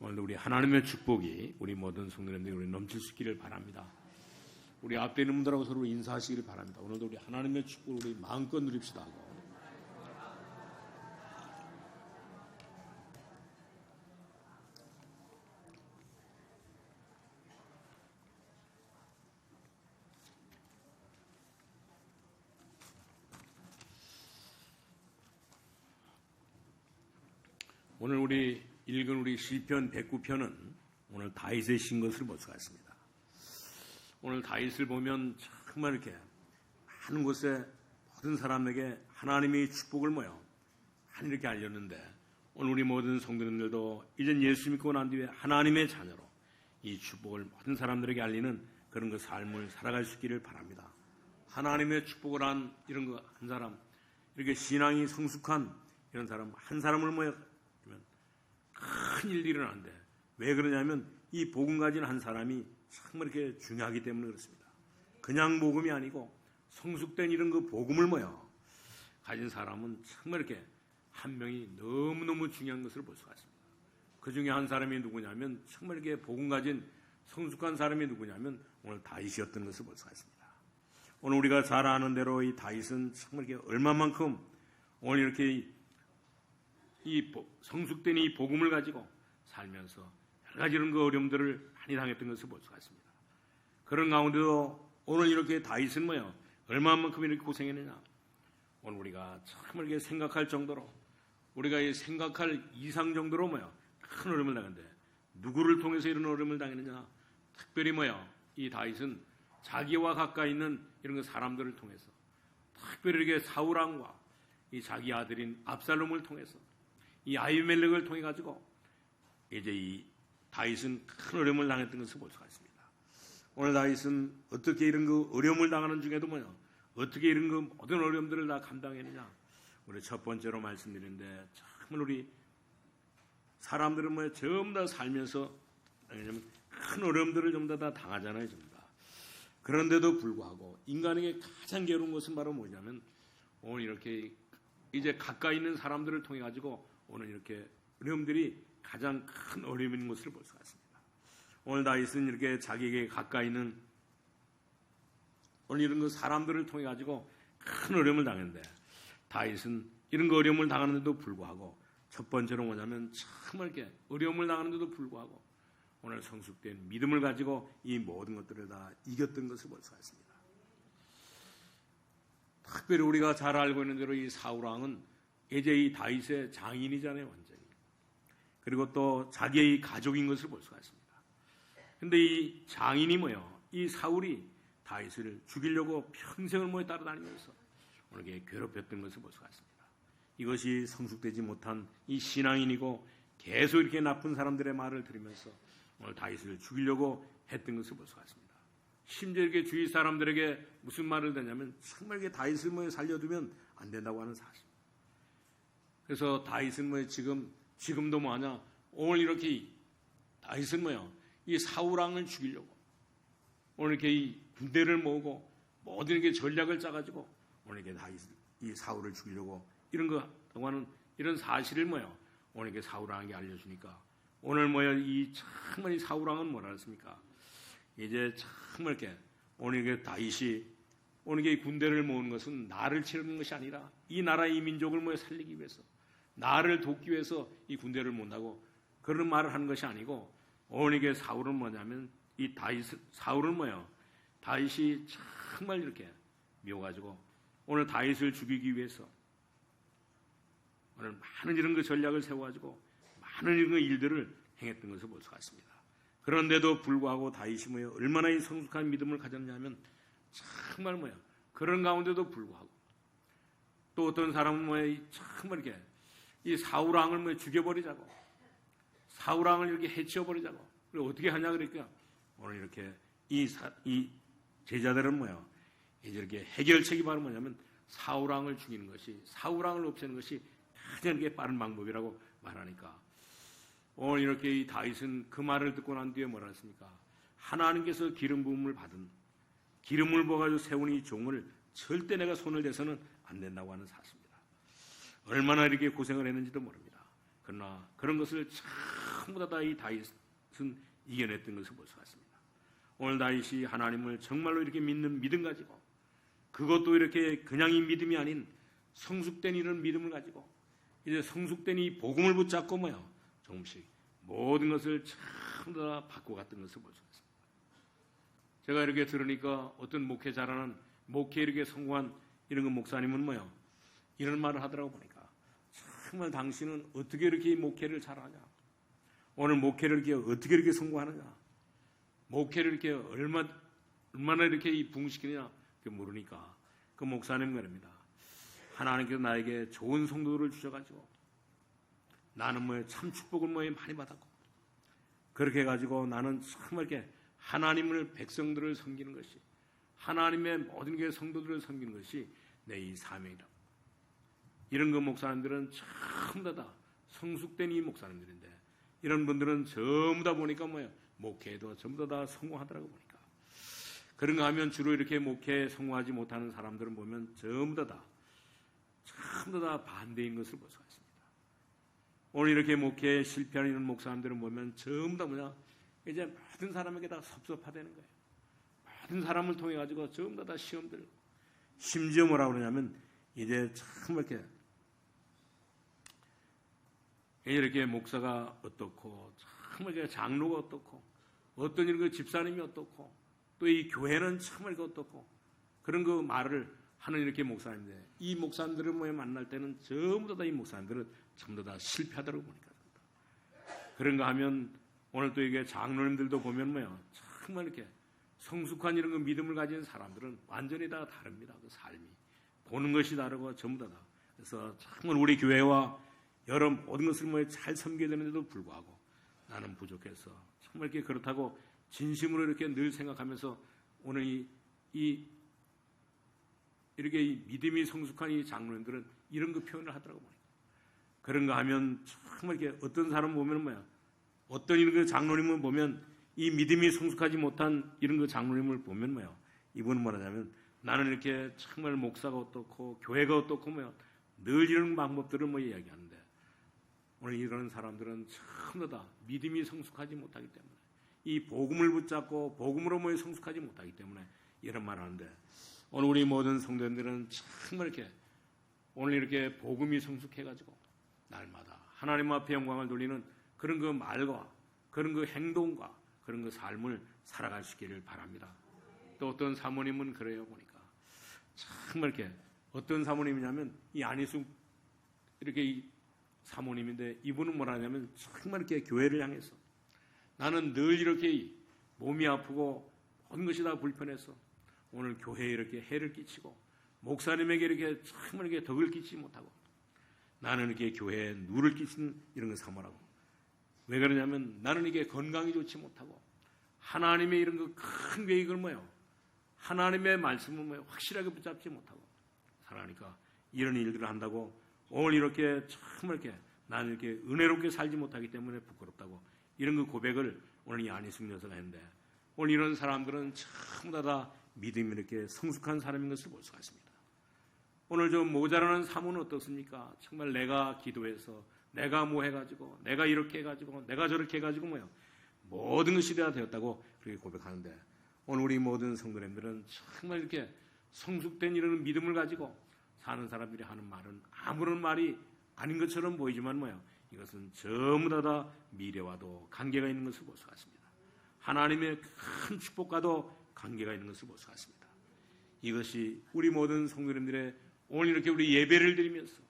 오늘도 우리 하나님의 축복이 우리 모든 성도님들이 우리 넘칠 수 있기를 바랍니다. 우리 앞에 있는 분들하고 서로 인사하시기를 바랍니다. 오늘도 우리 하나님의 축복을 우리 마음껏 누립시다 하고. 오늘 우리 읽은 우리 시편 109편은 오늘 다윗의 신 것을 볼 수가 있습니다. 오늘 다윗을 보면 정말 이렇게 많은 곳에 모든 사람에게 하나님의 축복을 모여 많이 이렇게 알렸는데, 오늘 우리 모든 성도님들도 이젠 예수 믿고 난 뒤에 하나님의 자녀로 이 축복을 모든 사람들에게 알리는 그런 그 삶을 살아갈 수 있기를 바랍니다. 하나님의 축복을 한 이런 거 한 사람, 이렇게 신앙이 성숙한 이런 사람 한 사람을 모여 큰 일이 일어나는데, 왜 그러냐면 이 복음 가진 한 사람이 정말 이렇게 중요하기 때문에 그렇습니다. 그냥 복음이 아니고 성숙된 이런 그 복음을 모여 가진 사람은 정말 이렇게 한 명이 너무너무 중요한 것을 볼 수가 있습니다. 그 중에 한 사람이 누구냐면, 정말 이렇게 복음 가진 성숙한 사람이 누구냐면 오늘 다윗이었던 것을 볼 수가 있습니다. 오늘 우리가 잘 아는 대로 이 다윗은 정말 이렇게 얼마만큼 오늘 이렇게 이 성숙된 이 복음을 가지고 살면서 여러 가지 이런 그 어려움들을 많이 당했던 것을 볼 수가 있습니다. 그런 가운데도 오늘 이렇게 다윗은 뭐요? 얼마만큼 이렇게 고생했느냐? 오늘 우리가 정말 이렇게 생각할 정도로, 우리가 생각할 이상 정도로 뭐요? 큰 어려움을 당했는데, 누구를 통해서 이런 어려움을 당했느냐? 특별히 뭐요? 이 다윗은 자기와 가까이 있는 이런 그 사람들을 통해서, 특별히 이렇게 사울왕과 이 자기 아들인 압살롬을 통해서, 이 아히멜렉을 통해 가지고 이제 이 다윗은 큰 어려움을 당했던 것을 볼 수가 있습니다. 오늘 다윗은 어떻게 이런 그 어려움을 당하는 중에도 뭐냐, 어떻게 이런 그 모든 어려움들을 다 감당했느냐? 우리 첫 번째로 말씀드리는데, 정말 우리 사람들은 뭐 전부 다 살면서 큰 어려움들을 전부 다 당하잖아요, 전부 다. 그런데도 불구하고 인간에게 가장 괴로운 것은 바로 뭐냐면, 오늘 이렇게 이제 가까이 있는 사람들을 통해 가지고 오늘 이렇게 어려움들이 가장 큰 어려움인 것을 볼 수가 있습니다. 오늘 다윗은 이렇게 자기에게 가까이 있는 오늘 이런 그 사람들을 통해 가지고 큰 어려움을 당했는데, 다윗은 이런 그 어려움을 당하는데도 불구하고 첫 번째로 뭐냐면, 정말 이렇게 어려움을 당하는데도 불구하고 오늘 성숙된 믿음을 가지고 이 모든 것들을 다 이겼던 것을 볼 수가 있습니다. 특별히 우리가 잘 알고 있는 대로 이 사울왕은 이제 이 다윗의 장인이잖아요, 완전히. 그리고 또 자기의 가족인 것을 볼 수가 있습니다. 그런데 이 장인이 뭐요? 이 사울이 다윗을 죽이려고 평생을 뭐에 따라다니면서 오늘 이렇게 괴롭혔던 것을 볼 수가 있습니다. 이것이 성숙되지 못한 이 신앙인이고 계속 이렇게 나쁜 사람들의 말을 들으면서 오늘 다윗을 죽이려고 했던 것을 볼 수가 있습니다. 심지어 이렇게 주위 사람들에게 무슨 말을 듣냐면, 정말 이렇게 다윗을 뭐 살려두면 안 된다고 하는 사실. 그래서 다윗은 뭐 지금도 뭐하냐? 오늘 이렇게 다윗은 뭐요? 이 사울왕을 죽이려고 오늘 이렇게 이 군대를 모으고 모든 이렇게 전략을 짜가지고 오늘 이렇게 이 사울을 죽이려고 이런 거 하는 이런 사실을 뭐요? 오늘 이렇게 사울왕에게 알려주니까 오늘 뭐요? 이 정말 이 사울왕은 뭐라 했습니까? 이제 정말 이렇게 오늘 이게 다윗이 오늘 이게 군대를 모으는 것은 나를 치르는 것이 아니라 이 나라 이 민족을 뭐요? 살리기 위해서, 나를 돕기 위해서 이 군대를 모은다고 그런 말을 하는 것이 아니고, 오늘 이게 사울은 뭐냐면 이 사울은 뭐예요? 다윗이 정말 이렇게 미워가지고 오늘 다윗을 죽이기 위해서 오늘 많은 이런 그 전략을 세워가지고 많은 이런 그 일들을 행했던 것을 볼 수가 있습니다. 그런데도 불구하고 다윗이 뭐예요? 얼마나 이 성숙한 믿음을 가졌냐면, 정말 뭐예요? 그런 가운데도 불구하고 또 어떤 사람은 뭐예요? 정말 이렇게 이 사울왕을 뭐 죽여버리자고, 사울왕을 이렇게 해치워버리자고. 그리고 어떻게 하냐 그러니까 오늘 이렇게 이 제자들은 뭐예요? 이제 이렇게 해결책이 바로 뭐냐면 사울왕을 죽이는 것이, 사울왕을 없애는 것이 가장 이렇게 빠른 방법이라고 말하니까, 오늘 이렇게 이 다윗은 그 말을 듣고 난 뒤에 뭐라 했습니까? 하나님께서 기름 부음을 받은, 기름을 부어가지고 세운 이 종을 절대 내가 손을 대서는 안 된다고 하는 사실입니다. 얼마나 이렇게 고생을 했는지도 모릅니다. 그러나 그런 것을 전부 다 이 다윗은 이겨냈던 것을 볼 수가 있습니다. 오늘 다윗이 하나님을 정말로 이렇게 믿는 믿음 가지고, 그것도 이렇게 그냥이 믿음이 아닌 성숙된 이런 믿음을 가지고 이제 성숙된 이 복음을 붙잡고 조금씩 모든 것을 전부 다 바꿔갔던 것을 볼 수가 있습니다. 제가 이렇게 들으니까 어떤 목회 잘하는 목회 이렇게 성공한 이런 그 목사님은 이런 말을 하더라고 보니까, 정말 당신은 어떻게 이렇게 목회를 잘하냐, 오늘 목회를 이렇게 어떻게 이렇게 성공하느냐, 목회를 이렇게 얼마나 이렇게 붕시키느냐 물으니까 그 목사님 말입니다. 하나님께서 나에게 좋은 성도들을 주셔가지고 나는 참 축복을 많이 받았고, 그렇게 해가지고 나는 정말 이렇게 하나님을 백성들을 섬기는 것이, 하나님의 모든 게 성도들을 섬기는 것이 내 이 사명이다. 이런 그 목사님들은 전부 다 성숙된 이 목사님들인데, 이런 분들은 전부 다 보니까 목회에도 전부 다 성공하더라고 보니까. 그런가 하면 주로 이렇게 목회에 성공하지 못하는 사람들은 보면 전부 다 반대인 것을 볼 수가 있습니다. 오늘 이렇게 목회에 실패하는 이런 목사님들은 보면 전부 다 이제 모든 사람에게 다 섭섭하다는 거예요. 모든 사람을 통해 가지고 전부 다 시험 들고, 심지어 뭐라고 그러냐면 이제 참 이렇게 목사가 어떻고, 참 장로가 어떻고, 어떤 이런 그 집사님이 어떻고, 또 이 교회는 참 어떻고, 그런 그 말을 하는 이렇게 목사님들, 이 목사님들을 만날 때는 전부 다 이 목사님들은 전부 다 실패하더라고 보니까. 그런가 하면 오늘 또 이게 장로님들도 보면 정말 이렇게 성숙한 이런 그 믿음을 가진 사람들은 완전히 다 다릅니다. 그 삶이 보는 것이 다르고 전부 다. 그래서 정말 우리 교회와 여러 모든 것을 잘 섬겨야 되는데도 불구하고 나는 부족해서 정말 이렇게 그렇다고 진심으로 이렇게 늘 생각하면서 오늘 이렇게 이 믿음이 성숙한 이 장로님들은 이런 그 표현을 하더라고 보니까. 그런가 하면 정말 이렇게 어떤 사람 보면 어떤 이런 그 장로님을 보면, 이 믿음이 성숙하지 못한 이런 그 장로님을 보면 이분은 뭐라냐면, 나는 이렇게 정말 목사가 어떻고 교회가 어떻고 늘 이런 방법들을 이야기하는데, 오늘 이런 사람들은 전부 다 믿음이 성숙하지 못하기 때문에, 이 복음을 붙잡고 복음으로 성숙하지 못하기 때문에 이런 말을 하는데, 오늘 우리 모든 성도님들은 정말 이렇게 오늘 이렇게 복음이 성숙해가지고 날마다 하나님 앞에 영광을 돌리는 그런 그 말과 그런 그 행동과 그런 그 삶을 살아가시기를 바랍니다. 또 어떤 사모님은 그래요 보니까, 정말 이렇게 어떤 사모님이냐면 이 안희숙 이렇게 이 사모님인데, 이분은 뭐라 하냐면 정말 이렇게 교회를 향해서 나는 늘 이렇게 몸이 아프고 모든 것이 다 불편해서 오늘 교회에 이렇게 해를 끼치고 목사님에게 이렇게 정말 이렇게 덕을 끼치지 못하고 나는 이렇게 교회에 누를 끼친 이런 걸 사모라고. 왜 그러냐면 나는 이게 건강이 좋지 못하고 하나님의 이런 그 큰 계획을 하나님의 말씀을 확실하게 붙잡지 못하고 살아가니까 이런 일들을 한다고 오늘 이렇게 정말 이렇게 나는 이렇게 은혜롭게 살지 못하기 때문에 부끄럽다고 이런 그 고백을 오늘 이 안희숙 여사가 했는데, 오늘 이런 사람들은 전부 다 믿음이 이렇게 성숙한 사람인 것을 볼 수가 있습니다. 오늘 좀 모자라는 사모는 어떻습니까? 정말 내가 기도해서 내가 뭐 해가지고 내가 이렇게 해가지고 내가 저렇게 해가지고 모든 것이 다 되었다고 그렇게 고백하는데, 오늘 우리 모든 성도님들은 정말 이렇게 성숙된 이런 믿음을 가지고 사는 사람들이 하는 말은 아무런 말이 아닌 것처럼 보이지만 이것은 전부 다 미래와도 관계가 있는 것을 볼 수가 있습니다. 하나님의 큰 축복과도 관계가 있는 것을 볼 수가 있습니다. 이것이 우리 모든 성도님들의 오늘 이렇게 우리 예배를 드리면서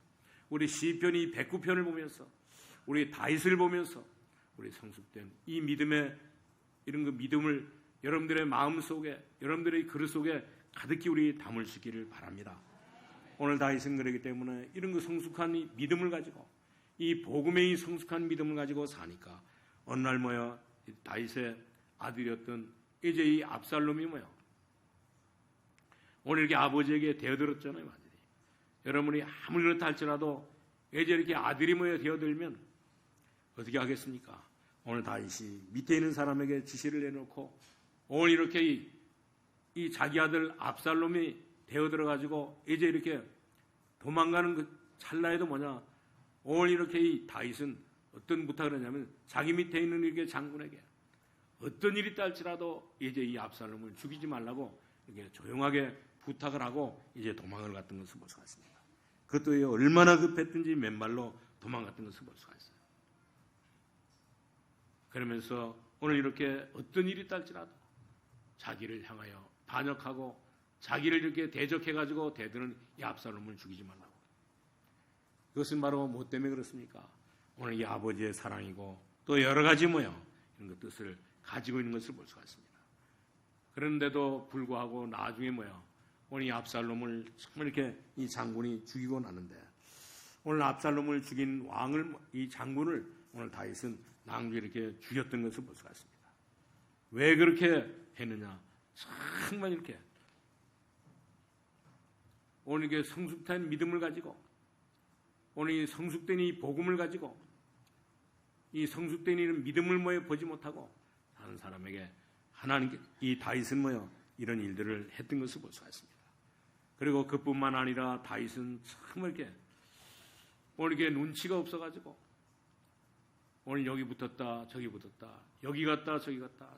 우리 시편 이 109편을 보면서 우리 다윗을 보면서 우리 성숙된 이 믿음의 이런 그 믿음을 여러분들의 마음 속에 여러분들의 그릇 속에 가득히 우리 담을 수 있기를 바랍니다. 오늘 다윗은 그러기 때문에 이런 그 성숙한 이 믿음을 가지고 이 복음의 이 성숙한 믿음을 가지고 사니까 어느 날 다윗의 아들이었던 이제 이 압살롬이 오늘 이렇게 아버지에게 대어들었잖아요. 아들이. 여러분이 아무리 그렇다 할지라도 이제 이렇게 아들이 대어들면 어떻게 하겠습니까? 오늘 다윗이 밑에 있는 사람에게 지시를 내놓고 오늘 이렇게 이 자기 아들 압살롬이 대어들어가지고 이제 이렇게 도망가는 그 찰나에도 오늘 이렇게 이 다윗은 어떤 부탁을 하냐면 자기 밑에 있는 이렇게 장군에게 어떤 일이 있다 할지라도 이제 이 압살롬을 죽이지 말라고 이렇게 조용하게 부탁을 하고 이제 도망을 갔던 것을 볼 수가 있습니다. 그것도 얼마나 급했든지 맨발로 도망갔던 것을 볼 수가 있어요. 그러면서 오늘 이렇게 어떤 일이 있다 할지라도 자기를 향하여 반역하고 자기를 이렇게 대적해가지고 대드는 이 압살롬을 죽이지 말라고. 그것은 바로 뭐 때문에 그렇습니까? 오늘 이 아버지의 사랑이고 또 여러 가지 이런 그 뜻을 가지고 있는 것을 볼 수가 있습니다. 그런데도 불구하고 나중에 오늘 이 압살롬을 정말 이렇게 이 장군이 죽이고 나는데 오늘 압살롬을 죽인 이 장군을 오늘 다윗은 낭주에 이렇게 죽였던 것을 볼 수가 있습니다. 왜 그렇게 했느냐? 정말 이렇게 오늘 이게 성숙된 믿음을 가지고 오늘 이 성숙된 이 복음을 가지고 이 성숙된 이런 믿음을 보지 못하고 다른 사람에게 하나님께 이 다윗은 이런 일들을 했던 것을 볼 수가 있습니다. 그리고 그뿐만 아니라 다윗은 정말 이렇게 오늘 이게 눈치가 없어가지고 오늘 여기 붙었다 저기 붙었다 여기 갔다 저기 갔다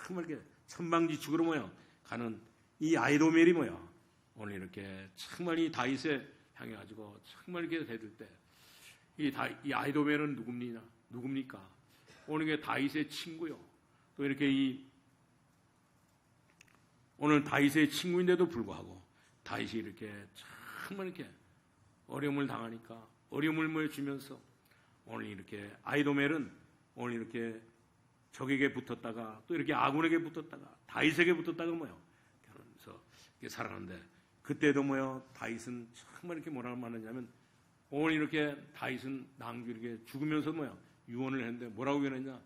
정말 이렇게 천방지축으로 가는 이 아히도멜이 오늘 이렇게 정말 이 다윗에 향해 가지고 정말 이렇게 대들 때 이 아히도멜은 누굽니까? 오늘 이게 다윗의 친구요. 또 이렇게 오늘 다윗의 친구인데도 불구하고 다윗이 이렇게 정말 이렇게 어려움을 당하니까 어려움을 주면서 오늘 이렇게 아히도멜은 오늘 이렇게 적에게 붙었다가 또 이렇게 아군에게 붙었다가 다윗에게 붙었다가 그러면서 이렇게 살아가는데 그때도 다윗은 정말 이렇게 뭐라고 말하냐면 오늘 이렇게 다윗은 낭주 이렇게 죽으면서 유언을 했는데 뭐라고 유언했냐?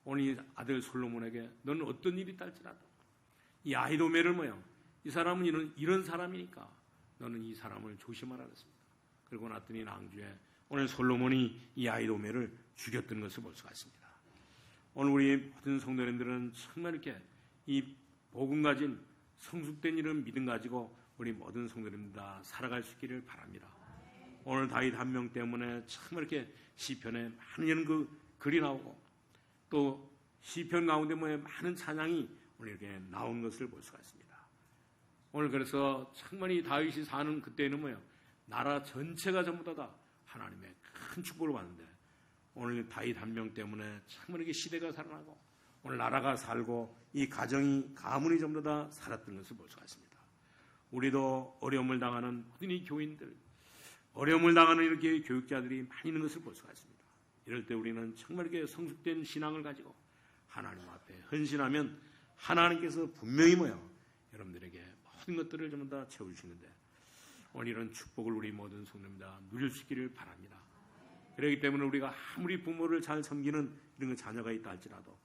오늘 이 아들 솔로몬에게 너는 어떤 일이 있달지라도 이 아히도멜을 이 사람은 이런 사람이니까 너는 이 사람을 조심하라 그랬습니다. 그리고 났더니 낭주에 오늘 솔로몬이 이 아히도멜을 죽였던 것을 볼 수가 있습니다. 오늘 우리 모든 성도님들은 정말 이렇게 이 복음 가진 성숙된 이런 믿음 가지고 우리 모든 성도님들 다 살아갈 수 있기를 바랍니다. 오늘 다윗 한 명 때문에 정말 이렇게 시편에 많은 이런 그 글이 나오고 또 시편 가운데 많은 찬양이 오늘 이렇게 나온 것을 볼 수가 있습니다. 오늘 그래서 정말 이 다윗이 사는 그때는 나라 전체가 전부 다 하나님의 큰 축복을 받는데 오늘 다윗 한 명 때문에 정말 이렇게 시대가 살아나고 오늘 나라가 살고 이 가정이 가문이 전부 다 살았던 것을 볼 수가 있습니다. 우리도 어려움을 당하는 모든 이 교인들 어려움을 당하는 이렇게 교육자들이 많이 있는 것을 볼 수가 있습니다. 이럴 때 우리는 정말 이렇게 성숙된 신앙을 가지고 하나님 앞에 헌신하면 하나님께서 분명히 여러분들에게 모든 것들을 전부 다 채워주시는데 오늘 이런 축복을 우리 모든 성도님 다 누릴 수 있기를 바랍니다. 그렇기 때문에 우리가 아무리 부모를 잘 섬기는 이런 자녀가 있다 할지라도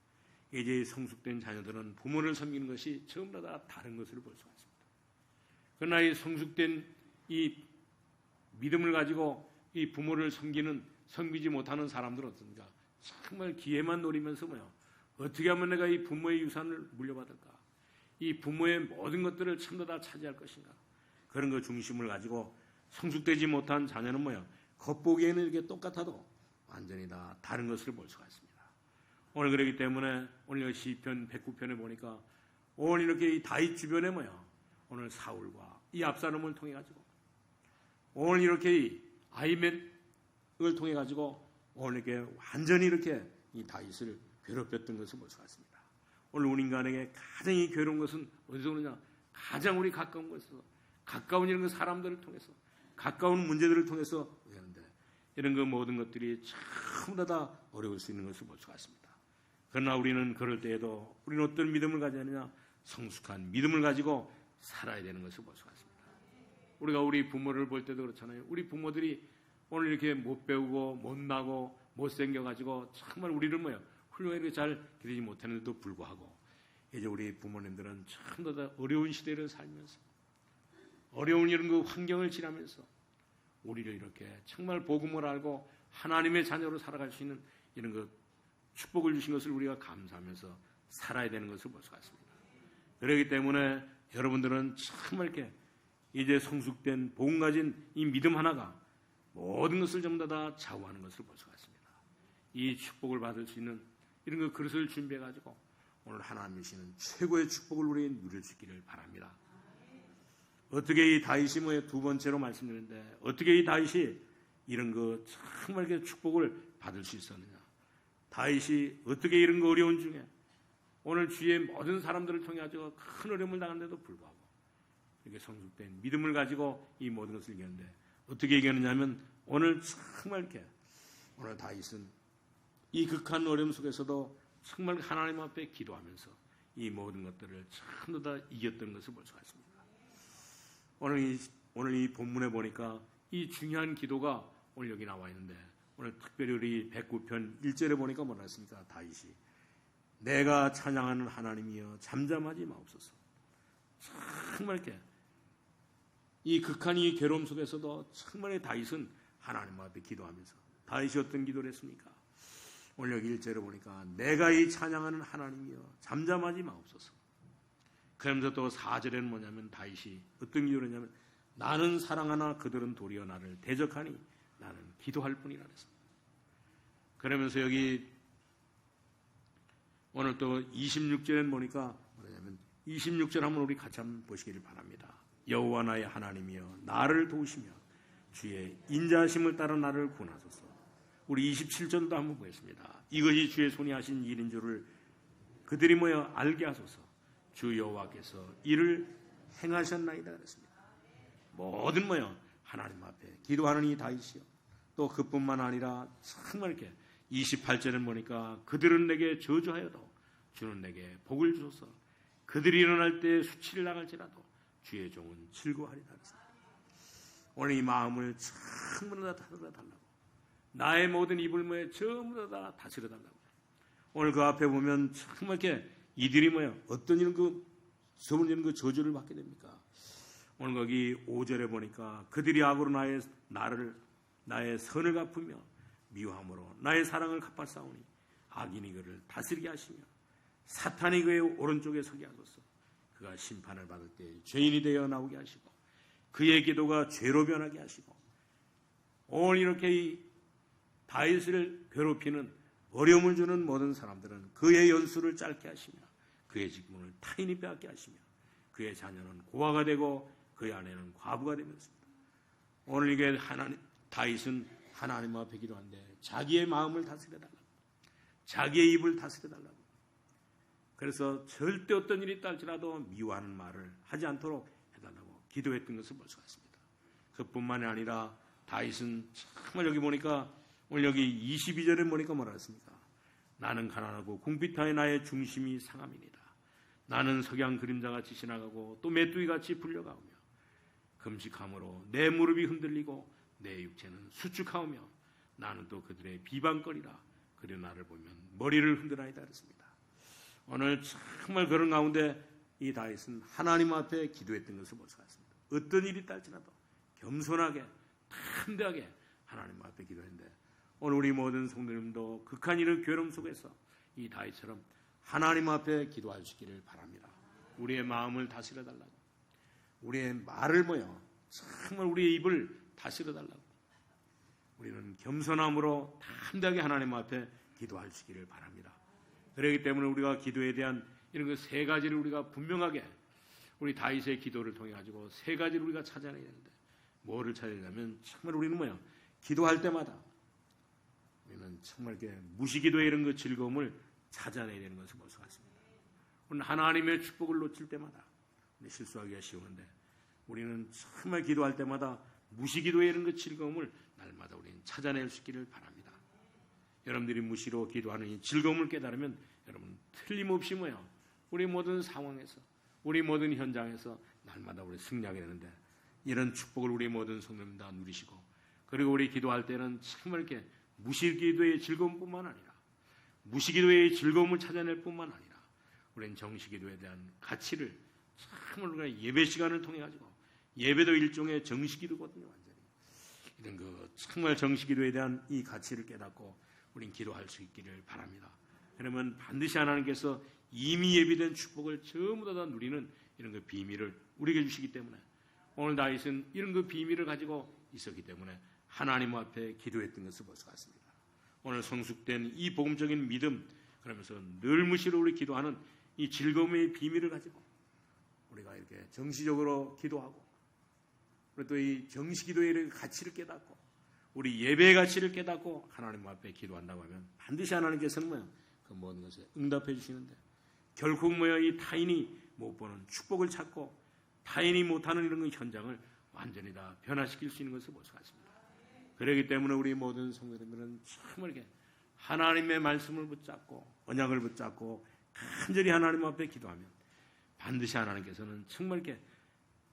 이제 성숙된 자녀들은 부모를 섬기는 것이 전부 다 다른 것을 볼 수가 있습니다. 그러나 이 성숙된 이 믿음을 가지고 이 부모를 섬기지 못하는 사람들은 어떻습니까? 정말 기회만 노리면서 어떻게 하면 내가 이 부모의 유산을 물려받을까? 이 부모의 모든 것들을 전부 다 차지할 것인가? 그런 것 중심을 가지고 성숙되지 못한 자녀는 겉보기에는 이렇게 똑같아도 완전히 다 다른 것을 볼 수가 있습니다. 오늘 그렇기 때문에 오늘 시편 109편에 보니까 오늘 이렇게 이 다윗 주변에 오늘 사울과 이 압살롬을 통해 가지고 오늘 이렇게 이 아히멜을 통해 가지고 오늘 이렇게 완전히 이렇게 이 다윗을 괴롭혔던 것을 볼 수가 있습니다. 오늘 우리 인간에게 가장 이 괴로운 것은 어디서 오느냐? 가장 우리 가까운 곳에서 가까운 이런 사람들을 통해서 가까운 문제들을 통해서 오는데 이런 그 모든 것들이 전부 다 어려울 수 있는 것을 볼 수가 있습니다. 그러나 우리는 그럴 때에도 우리는 어떤 믿음을 가져야 하느냐? 성숙한 믿음을 가지고 살아야 되는 것을 볼 수가 있습니다. 우리가 우리 부모를 볼 때도 그렇잖아요. 우리 부모들이 오늘 이렇게 못 배우고 못나고 못생겨가지고 정말 우리를 훌륭하게 잘 기르지 못하는데도 불구하고 이제 우리 부모님들은 전부 다 어려운 시대를 살면서 어려운 이런 그 환경을 지나면서 우리를 이렇게 정말 복음을 알고 하나님의 자녀로 살아갈 수 있는 이런 그 축복을 주신 것을 우리가 감사하면서 살아야 되는 것을 볼 수가 있습니다. 그렇기 때문에 여러분들은 정말 이렇게 이제 성숙된 복음 가진 이 믿음 하나가 모든 것을 전부 다 좌우하는 것을 볼 수가 있습니다. 이 축복을 받을 수 있는 이런 그 그릇을 준비해가지고 오늘 하나님 주시는 최고의 축복을 우리 누릴 수 있기를 바랍니다. 어떻게 이 다윗이 뭐예요? 두 번째로 말씀드렸는데 어떻게 이 다윗이 이런 거 정말 축복을 받을 수 있었느냐? 다윗이 어떻게 이런 거 어려운 중에 오늘 주위의 모든 사람들을 통해 가지고 큰 어려움을 당하는데도 불구하고 이렇게 성숙된 믿음을 가지고 이 모든 것을 이겼는데 어떻게 이겼느냐면 오늘 정말 이렇게 오늘 다윗은 이 극한 어려움 속에서도 정말 하나님 앞에 기도하면서 이 모든 것들을 전부 다 이겼던 것을 볼 수가 있습니다. 오늘 이 본문에 보니까 이 중요한 기도가 오늘 여기 나와 있는데 오늘 특별히 우리 109편 1절에 보니까 뭐라 했습니까? 다윗이 내가 찬양하는 하나님이여 잠잠하지 마옵소서. 정말 이렇게 이 극한 이 괴로움 속에서도 정말 다윗은 하나님 앞에 기도하면서 다윗이 어떤 기도를 했습니까? 오늘 여기 1절에 보니까 내가 이 찬양하는 하나님이여 잠잠하지 마옵소서. 그러면서 또 4절에는 뭐냐면 다윗이 어떤 기도를 했냐면 나는 사랑하나 그들은 도리어 나를 대적하니 나는 기도할 뿐이라 그랬습니다. 그러면서 여기 오늘 또 26절에는 보니까 뭐냐면 26절 한번 우리 같이 한번 보시기를 바랍니다. 여호와 나의 하나님이여 나를 도우시며 주의 인자하심을 따라 나를 구원하소서. 우리 27절도 한번 보겠습니다. 이것이 주의 손이 하신 일인 줄을 그들이 모여 알게 하소서. 주 여호와께서 이를 행하셨나이다 그랬습니다. 모든 모여 하나님 앞에 기도하는 이 다윗이요. 또 그뿐만 아니라 정말 이렇게 28절을 보니까 그들은 내게 저주하여도 주는 내게 복을 주소서. 그들이 일어날 때 수치를 당할지라도 주의 종은 즐거워하리다 그랬습니다. 오늘 이 마음을 전부 다 다스려달라고. 나의 모든 입을 모여 전부 다 다스려달라고. 오늘 그 앞에 보면 정말 이렇게 이들이 뭐야 어떤 이런 그 서울이는 그 저주를 받게 됩니까? 오늘 거기 5절에 보니까 그들이 악으로 나의 선을 갚으며 미워함으로 나의 사랑을 갚아싸우니 악인이 그를 다스리게 하시며 사탄이 그의 오른쪽에 서게 하소서. 그가 심판을 받을 때 죄인이 되어 나오게 하시고 그의 기도가 죄로 변하게 하시고 오늘 이렇게 이 다윗을 괴롭히는 어려움을 주는 모든 사람들은 그의 연수를 짧게 하시며 그의 직분을 타인이 빼앗게 하시며 그의 자녀는 고아가 되고 그의 아내는 과부가 되었습니다. 오늘 이게 다윗은 하나님 앞에 기도하는데 자기의 마음을 다스려달라고, 자기의 입을 다스려달라고. 그래서 절대 어떤 일이 있다할지라도 미워하는 말을 하지 않도록 해달라고 기도했던 것을 볼 수가 있습니다. 그뿐만이 아니라 다윗은 정말 여기 보니까 오늘 여기 22절에 보니까 뭐라 했습니까? 나는 가난하고 궁핍하여 나의 중심이 상함이니라. 나는 석양 그림자같이 지나가고 또 메뚜기같이 불려가오며 금식함으로 내 무릎이 흔들리고 내 육체는 수축하오며 나는 또 그들의 비방거리라. 그려 나를 보면 머리를 흔드나이다 그랬습니다. 오늘 정말 그런 가운데 이 다윗은 하나님 앞에 기도했던 것을 볼 수가 있습니다. 어떤 일이 있다할지라도 겸손하게 담대하게 하나님 앞에 기도했는데 오늘 우리 모든 성도님도 극한 이런 괴로움 속에서 이 다윗처럼 하나님 앞에 기도할 수 있기를 바랍니다. 우리의 마음을 다스려달라고, 우리의 말을 모여 정말 우리의 입을 다스려달라고. 우리는 겸손함으로 담대하게 하나님 앞에 기도할 수 있기를 바랍니다. 그렇기 때문에 우리가 기도에 대한 이런 그 세 가지를 우리가 분명하게 우리 다윗의 기도를 통해 가지고 세 가지를 우리가 찾아내야 되는데 뭐를 찾아내냐면 정말 우리는 뭐야? 기도할 때마다 우리는 정말 이렇게 무시기도의 이런 그 즐거움을 찾아내야 되는 것을 볼 수가 있습니다. 오늘 하나님의 축복을 놓칠 때마다 실수하기가 쉬운데 우리는 정말 기도할 때마다 무시기도의 이런 그 즐거움을 날마다 우리는 찾아낼 수 있기를 바랍니다. 여러분들이 무시로 기도하는 이 즐거움을 깨달으면 여러분 틀림없이 뭐야? 우리 모든 상황에서 우리 모든 현장에서 날마다 우리 승리하게 되는데 이런 축복을 우리 모든 성도님 다 누리시고 그리고 우리 기도할 때는 정말 이렇게 무시기도의 즐거움뿐만 아니라 무시기도의 즐거움을 찾아낼 뿐만 아니라 우리는 정시기도에 대한 가치를 정말 우리가 예배 시간을 통해 가지고 예배도 일종의 정시기도거든요. 완전히 이런 그 정말 정시기도에 대한 이 가치를 깨닫고 우리는 기도할 수 있기를 바랍니다. 그러면 반드시 하나님께서 이미 예비된 축복을 전부 다 누리는 이런 그 비밀을 우리에게 주시기 때문에 오늘 다윗은 이런 그 비밀을 가지고 있었기 때문에 하나님 앞에 기도했던 것을 볼 수 있습니다. 오늘 성숙된 이 복음적인 믿음, 그러면서 늘 무시로 우리 기도하는 이 즐거움의 비밀을 가지고 우리가 이렇게 정시적으로 기도하고, 그리고 또 이 정시 기도의 가치를 깨닫고, 우리 예배의 가치를 깨닫고 하나님 앞에 기도한다고 하면 반드시 하나님께서는 뭐야? 그 모든 것에 응답해 주시는데, 결국 뭐야? 이 타인이 못 보는 축복을 찾고 타인이 못하는 이런 현장을 완전히 다 변화시킬 수 있는 것을 볼 수가 있습니다. 그렇기 때문에 우리 모든 성도들은 정말 이렇게 하나님의 말씀을 붙잡고 언약을 붙잡고 간절히 하나님 앞에 기도하면 반드시 하나님께서는 정말 이렇게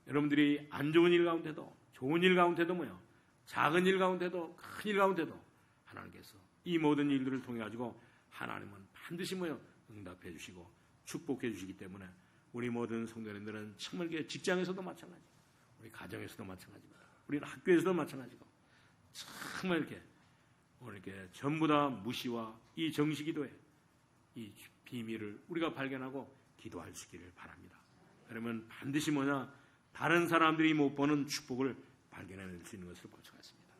여러분들이 안 좋은 일 가운데도, 좋은 일 가운데도 뭐요? 작은 일 가운데도, 큰 일 가운데도 하나님께서 이 모든 일들을 통해 가지고 하나님은 반드시 뭐요? 응답해 주시고 축복해 주시기 때문에 우리 모든 성도님들은 정말 이렇게 직장에서도 마찬가지고, 우리 가정에서도 마찬가지입니다. 우리는 학교에서도 마찬가지고, 정말 이렇게 오늘 이렇게 전부 다 무시와 이 정시기도의 이 비밀을 우리가 발견하고 기도할 수 있기를 바랍니다. 그러면 반드시 뭐냐? 다른 사람들이 못 보는 축복을 발견해낼 수 있는 것을 볼 수가 있습니다.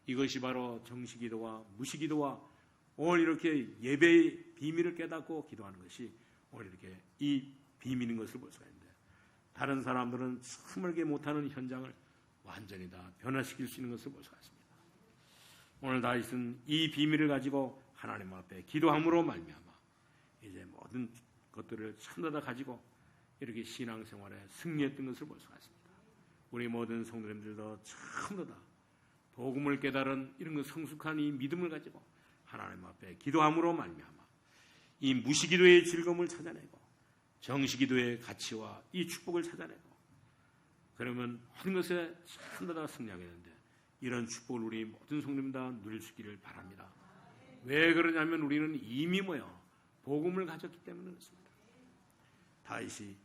이것이 바로 정시기도와 무시기도와 오늘 이렇게 예배의 비밀을 깨닫고 기도하는 것이 오늘 이렇게 이 비밀인 것을 볼 수가 있는데, 다른 사람들은 정말 이렇게 못하는 현장을 완전히 다 변화시킬 수 있는 것을 볼 수가 있습니다. 오늘 다윗은 이 비밀을 가지고 하나님 앞에 기도함으로 말미암아 이제 모든 것들을 전부 다 가지고 이렇게 신앙생활에 승리했던 것을 볼 수가 있습니다. 우리 모든 성도님들도 전부 다 복음을 깨달은 이런 성숙한 이 믿음을 가지고 하나님 앞에 기도함으로 말미암아 이 무시기도의 즐거움을 찾아내고 정시기도의 가치와 이 축복을 찾아내고, 그러면 모든 것에 전부 다 승리하게 되는데, 이런 축복을 우리 모든 성도님 다 누릴 수 있기를 바랍니다. 왜 그러냐면 우리는 이미 뭐요? 복음을 가졌기 때문에 그렇습니다. 다윗이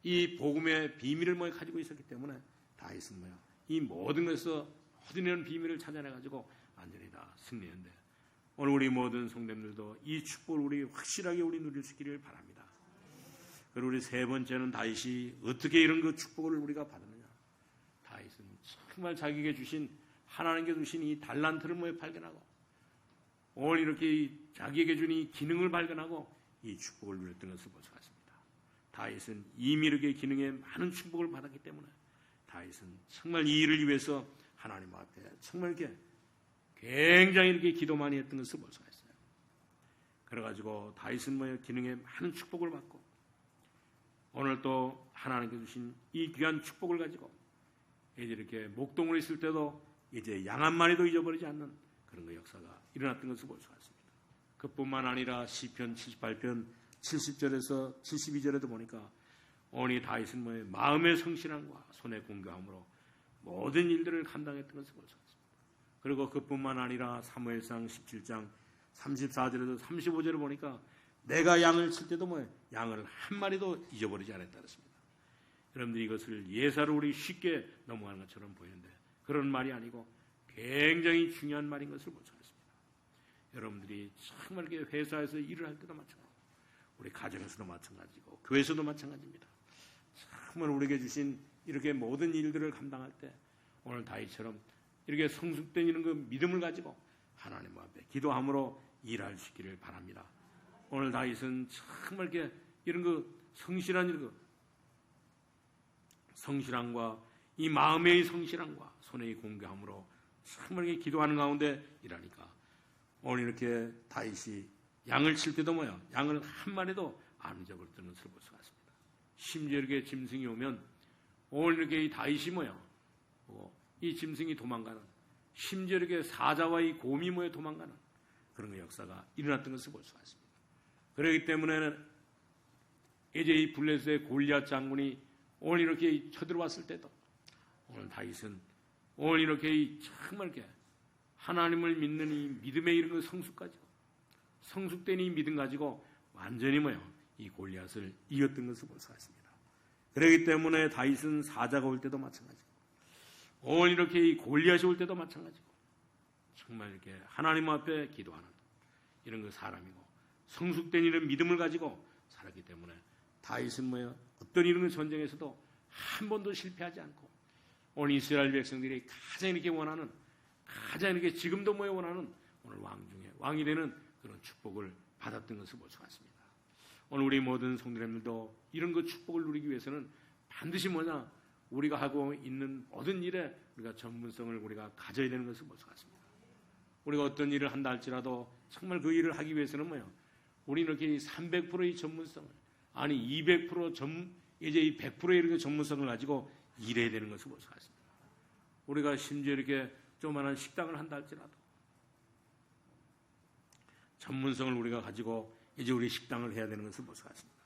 이 복음의 비밀을 뭐 가지고 있었기 때문에 다윗은 뭐요? 이 모든 것에서 모든 이런 비밀을 찾아내가지고 완전히 다 승리했는데, 오늘 우리 모든 성도님들도 이 축복을 우리 확실하게 우리 누릴 수 있기를 바랍니다. 그리고 우리 세 번째는 다윗이 어떻게 이런 그 축복을 우리가 받느냐? 다윗은 정말 자기에게 주신, 하나님께 주신 이 달란트를 뭐 발견하고 오늘 이렇게 자기에게 준 이 기능을 발견하고 이 축복을 누렸던 것을 볼 수가 있습니다. 다윗은 이미 이렇게 기능에 많은 축복을 받았기 때문에 다윗은 정말 이 일을 위해서 하나님 앞에 정말 이렇게 굉장히 이렇게 기도 많이 했던 것을 볼 수가 있어요. 그래가지고 다윗은 뭐 기능에 많은 축복을 받고 오늘 또 하나님께 주신 이 귀한 축복을 가지고 이제 이렇게 목동으로 있을 때도 이제 양 한 마리도 잊어버리지 않는 그런 그 역사가 일어났던 것을 볼 수가 있습니다. 그뿐만 아니라 시편 78편 70절에서 72절에도 보니까 오늘 다윗은 뭐 마음의 성실함과 손의 공교함으로 모든 일들을 감당했던 것을 볼 수가 있습니다. 그리고 그뿐만 아니라 사무엘상 17장 34절에서 35절을 보니까 내가 양을 칠 때도 뭐 양을 한 마리도 잊어버리지 않았다 그랬습니다. 여러분들이 이것을 예사로 우리 쉽게 넘어가는 것처럼 보이는데 그런 말이 아니고 굉장히 중요한 말인 것을 볼 수가 있습니다. 여러분들이 정말 이렇게 회사에서 일을 할 때도 마찬가지고 우리 가정에서도 마찬가지고 교회에서도 마찬가지입니다. 정말 우리에게 주신 이렇게 모든 일들을 감당할 때 오늘 다윗처럼 이렇게 성숙된 이런 그 믿음을 가지고 하나님 앞에 기도함으로 일할 수 있기를 바랍니다. 오늘 다윗은 정말 이렇게 이런 그 성실한 이런 그 성실함과 이 마음의 성실함과 손의 공개함으로 정말 이렇게 기도하는 가운데 일하니까 오늘 이렇게 다윗이 양을 칠 때도 뭐야? 양을 한 마리도 안 잊어버렸던 것을 볼 수가 있습니다. 심지어 이렇게 짐승이 오면 오늘 이렇게 이 다윗이 뭐야? 이 짐승이 도망가는, 심지어 이렇게 사자와 이 곰이 뭐에 도망가는 그런 그 역사가 일어났던 것을 볼 수가 있습니다. 그렇기 때문에 이제 이 블레셋의 골리앗 장군이 오늘 이렇게 쳐들어왔을 때도 오늘 다윗은 오늘 이렇게 정말 이렇게 하나님을 믿는 이 믿음의 이런 성숙 가지고 성숙된 이 믿음 가지고 완전히 뭐요? 이 골리앗을 이겼던 것을 볼 수가 있습니다. 그렇기 때문에 다윗은 사자가 올 때도 마찬가지고 오늘 이렇게 이 골리앗이 올 때도 마찬가지고 정말 이렇게 하나님 앞에 기도하는 이런 그 사람이고 성숙된 이런 믿음을 가지고 살았기 때문에 다윗은 뭐요? 어떤 이런 전쟁에서도 한 번도 실패하지 않고 오늘 이스라엘 백성들이 가장 이렇게 원하는, 가장 이렇게 지금도 뭐에 원하는 오늘 왕 중에 왕이 되는 그런 축복을 받았던 것을 볼 수가 있습니다. 오늘 우리 모든 성도님들도 이런 그 축복을 누리기 위해서는 반드시 우리가 하고 있는 모든 일에 우리가 전문성을 우리가 가져야 되는 것을 볼 수가 있습니다. 우리가 어떤 일을 한다 할지라도 정말 그 일을 하기 위해서는 우리는 이렇게 300%의 전문성을, 아니 200% 이제 이 100%의 이렇게 전문성을 가지고 일해야 되는 것을 볼 수가 있습니다. 우리가 심지어 이렇게 조그마한 식당을 한다 할지라도 전문성을 우리가 가지고 이제 우리 식당을 해야 되는 것을 볼 수가 있습니다.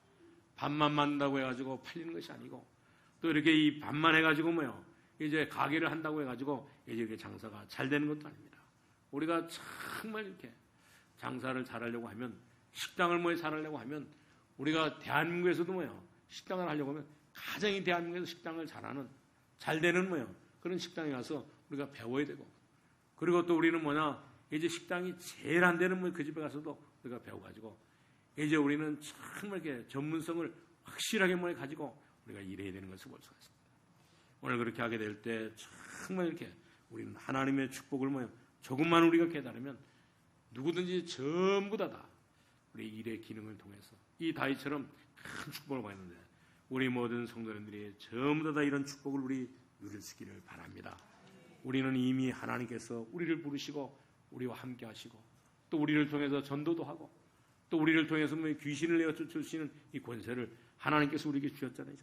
밥만 만든다고 해가지고 팔리는 것이 아니고, 또 이렇게 이 밥만 해가지고 이제 가게를 한다고 해가지고 이제 이렇게 장사가 잘 되는 것도 아닙니다. 우리가 정말 이렇게 장사를 잘하려고 하면, 식당을 잘하려고 하면, 우리가 대한민국에서도 식당을 하려고 하면 가장 이 대한민국에서 식당을 잘하는, 잘 되는 그런 식당에 가서 우리가 배워야 되고, 그리고 또 우리는 이제 식당이 제일 안 되는 그 집에 가서도 우리가 배워가지고 이제 우리는 정말 이렇게 전문성을 확실하게 가지고 우리가 일해야 되는 것을 볼 수가 있습니다. 오늘 그렇게 하게 될 때 정말 이렇게 우리는 하나님의 축복을 조금만 우리가 깨달으면 누구든지 전부 다 우리 일의 기능을 통해서 이 다윗처럼 큰 축복을 받는데, 우리 모든 성도님들이 전부 다 이런 축복을 우리 누릴 수 있기를 바랍니다. 우리는 이미 하나님께서 우리를 부르시고 우리와 함께 하시고, 또 우리를 통해서 전도도 하고, 또 우리를 통해서 귀신을 내어 쫓으시는 이 권세를 하나님께서 우리에게 주셨잖아요.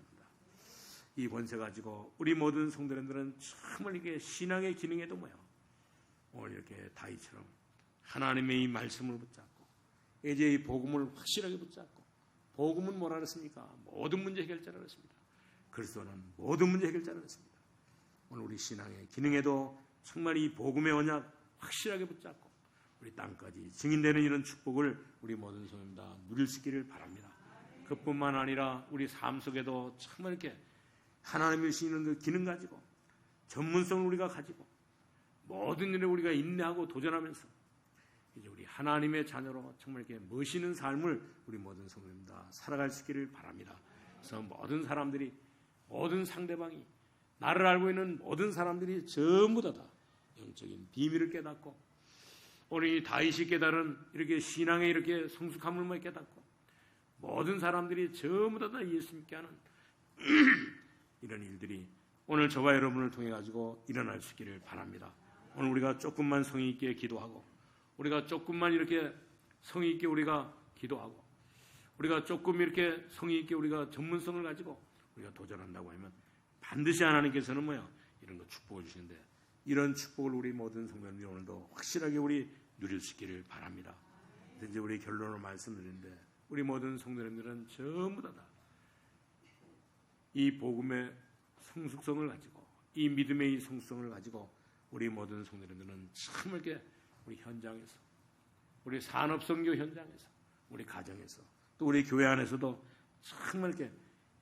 이 권세 가지고 우리 모든 성도님들은 정말 이게 신앙의 기능에도 오늘 이렇게 다윗처럼 하나님의 이 말씀을 붙잡고, 이제 이 복음을 확실하게 붙잡고, 복음은 뭐라 그랬습니까? 모든 문제 해결자라 그랬습니다. 그리스도는 모든 문제 해결자라 그랬습니다. 오늘 우리 신앙의 기능에도 정말 이 복음의 언약 확실하게 붙잡고 우리 땅까지 증인되는 이런 축복을 우리 모든 성도님 다 누릴 수 있기를 바랍니다. 그뿐만 아니라 우리 삶 속에도 정말 이렇게 하나님의 주시는 그 기능 가지고, 전문성을 우리가 가지고, 모든 일에 우리가 인내하고 도전하면서 이제 우리 하나님의 자녀로 정말 이렇게 멋있는 삶을 우리 모든 성도님 다 살아갈 수 있기를 바랍니다. 그래서 모든 사람들이, 모든 상대방이, 나를 알고 있는 모든 사람들이 전부 다 영적인 비밀을 깨닫고, 오늘 이 다윗이 깨달은 이렇게 신앙의 이렇게 성숙함을 깨닫고, 모든 사람들이 전부 다 예수 믿게 하는 이런 일들이 오늘 저와 여러분을 통해 가지고 일어날 수 있기를 바랍니다. 오늘 우리가 조금만 성의 있게 기도하고, 우리가 조금만 이렇게 성의 있게 우리가 기도하고, 우리가 조금 이렇게 성의 있게 우리가 전문성을 가지고 우리가 도전한다고 하면 반드시 하나님께서는 이런 거 축복을 주시는데, 이런 축복을 우리 모든 성도님들이 오늘도 확실하게 우리 누릴 수 있기를 바랍니다. 이제 우리 결론으로 말씀드리는데, 우리 모든 성도님들은 전부 다 이 복음의 성숙성을 가지고, 이 믿음의 이 성숙성을 가지고 우리 모든 성도님들은 참 이렇게 우리 현장에서, 우리 산업선교 현장에서, 우리 가정에서, 또 우리 교회 안에서도 정말 이렇게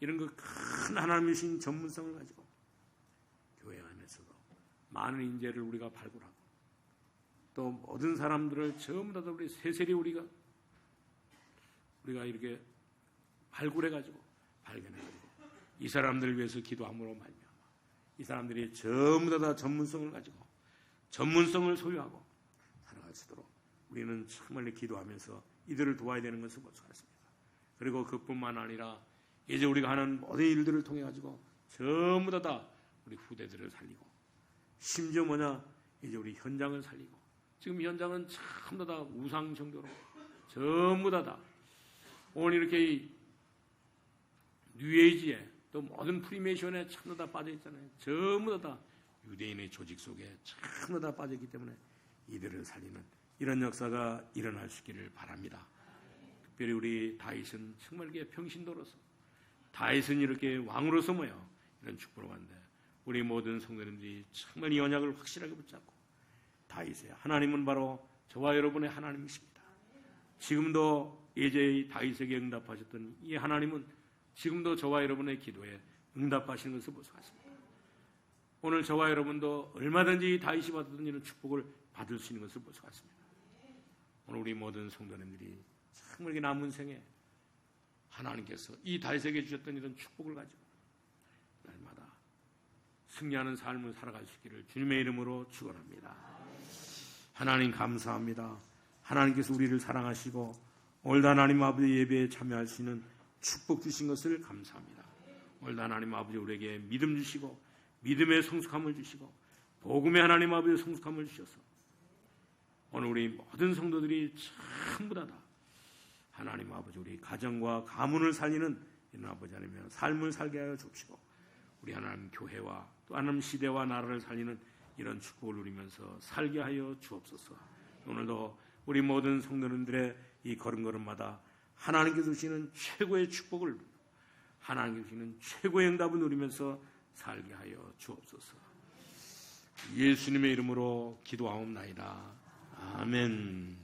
이런 그 큰 하나님의 신 전문성을 가지고 교회 안에서도 많은 인재를 우리가 발굴하고, 또 모든 사람들을 전부 다 우리 세세리 우리가 이렇게 발굴해가지고 발견해가지고 이 사람들을 위해서 기도함으로 말미암아 이 사람들이 전부 다 전문성을 가지고 전문성을 소유하고 살아갈 수 있도록 우리는 정말 기도하면서 이들을 도와야 되는 것을 볼 수가 있습니다. 그리고 그뿐만 아니라 이제 우리가 하는 모든 일들을 통해 가지고 전부 다 우리 후대들을 살리고, 심지어 이제 우리 현장을 살리고, 지금 현장은 전부 다 우상 정도로 전부 다 오늘 이렇게 이 뉴에이지에 또 모든 프리메이션에 전부 다 빠져 있잖아요. 전부 다 유대인의 조직 속에 전부 다 빠져 있기 때문에 이들을 살리는 이런 역사가 일어날 수 있기를 바랍니다. 특별히 우리 다윗은 정말 이렇게 평신도로서, 다윗은 이렇게 왕으로서 이런 축복을 받는데, 우리 모든 성도님들이 정말 이 언약을 확실하게 붙잡고, 다윗의 하나님은 바로 저와 여러분의 하나님이십니다. 지금도 이제 다윗에게 응답하셨던 이 하나님은 지금도 저와 여러분의 기도에 응답하시는 것을 볼 수가 있습니다. 오늘 저와 여러분도 얼마든지 다윗이 받았던 이런 축복을 받을 수 있는 것을 볼 수가 있습니다. 오늘 우리 모든 성도님들이 정말 남은 생에 하나님께서 이 다윗에게 주셨던 이런 축복을 가지고 날마다 승리하는 삶을 살아갈 수 있기를 주님의 이름으로 축원합니다. 하나님 감사합니다. 하나님께서 우리를 사랑하시고 오늘도 하나님 아버지 예배에 참여할 수 있는 축복 주신 것을 감사합니다. 오늘도 하나님 아버지 우리에게 믿음 주시고 믿음의 성숙함을 주시고 복음의 하나님 아버지의 성숙함을 주셔서 오늘 우리 모든 성도들이 전부 다 하나님 아버지 우리 가정과 가문을 살리는 이런 아버지 하나님의 삶을 살게 하여 주시고 우리 하나님 교회와 또 하나님 시대와 나라를 살리는 이런 축복을 누리면서 살게 하여 주옵소서. 오늘도 우리 모든 성도님들의 이 걸음걸음마다 하나님께서 주시는 최고의 축복을 하나님께서 주시는 최고의 응답을 누리면서 살게 하여 주옵소서. 예수님의 이름으로 기도하옵나이다. 아멘.